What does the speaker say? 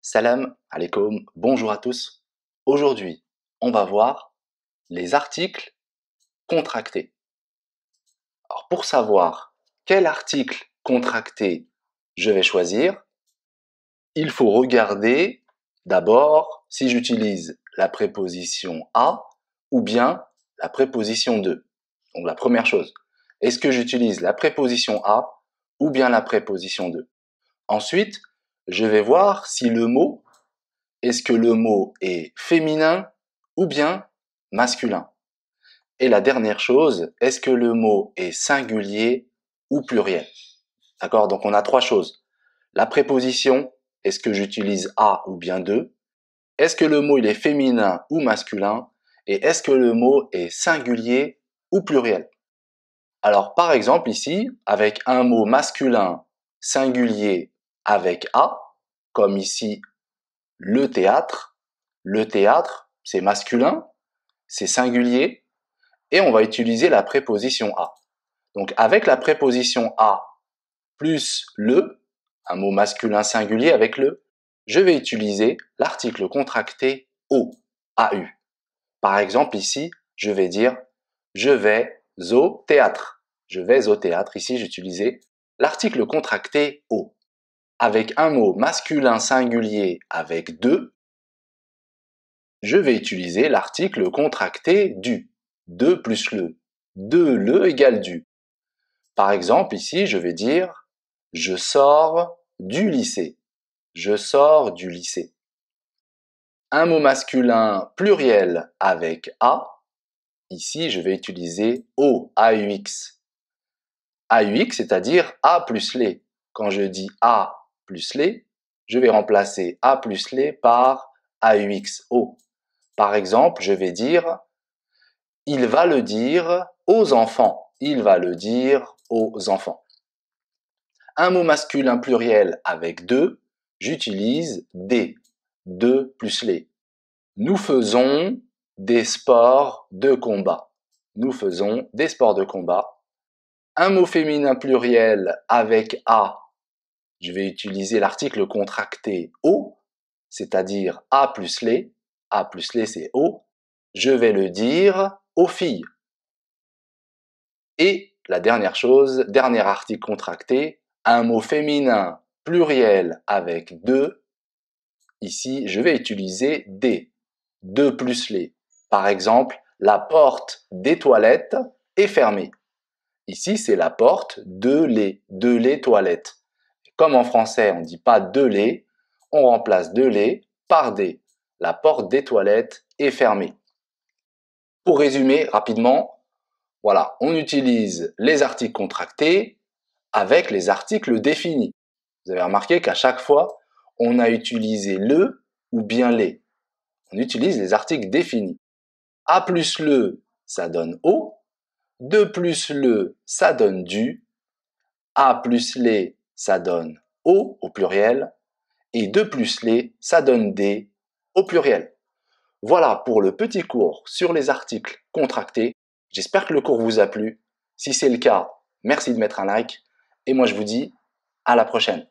Salam alaikum, bonjour à tous. Aujourd'hui, on va voir les articles contractés. Alors pour savoir quel article contracté je vais choisir, il faut regarder d'abord si j'utilise la préposition à ou bien la préposition de. Donc la première chose, est-ce que j'utilise la préposition à ou bien la préposition de? Ensuite, je vais voir si le mot, est-ce que le mot est féminin ou bien masculin? Et la dernière chose, est-ce que le mot est singulier ou pluriel? D'accord? Donc on a trois choses. La préposition, est-ce que j'utilise à ou bien de? Est-ce que le mot il est féminin ou masculin? Et est-ce que le mot est singulier ou pluriel? Alors par exemple ici, avec un mot masculin singulier avec a, comme ici le théâtre, c'est masculin, c'est singulier, et on va utiliser la préposition à. Donc avec la préposition à plus le, un mot masculin singulier avec le, je vais utiliser l'article contracté au, AU. Par exemple ici, je vais dire je vais au théâtre. Je vais au théâtre. Ici, j'utilisais l'article contracté au. Avec un mot masculin singulier avec de, je vais utiliser l'article contracté du. De plus le. De le égale du. Par exemple, ici, je vais dire je sors du lycée. Je sors du lycée. Un mot masculin pluriel avec a. Ici, je vais utiliser o, AUX. AUX, c'est-à-dire a plus les. Quand je dis a plus les, je vais remplacer a plus les par AUX, o. Par exemple, je vais dire il va le dire aux enfants. Il va le dire aux enfants. Un mot masculin pluriel avec de, j'utilise des. De plus les. Nous faisons des sports de combat. Nous faisons des sports de combat. Un mot féminin pluriel avec a, je vais utiliser l'article contracté au, c'est-à-dire a plus les. A plus les, c'est au. Je vais le dire aux filles. Et la dernière chose, dernier article contracté, un mot féminin pluriel avec de. Ici, je vais utiliser des. De plus les. Par exemple, la porte des toilettes est fermée. Ici, c'est la porte de les toilettes. Comme en français, on ne dit pas de les, on remplace de les par des. La porte des toilettes est fermée. Pour résumer rapidement, voilà, on utilise les articles contractés avec les articles définis. Vous avez remarqué qu'à chaque fois, on a utilisé le ou bien les. On utilise les articles définis. A plus le, ça donne au. De plus le, ça donne du. A plus les, ça donne au pluriel. Et de plus les, ça donne des au pluriel. Voilà pour le petit cours sur les articles contractés. J'espère que le cours vous a plu. Si c'est le cas, merci de mettre un like. Et moi, je vous dis à la prochaine.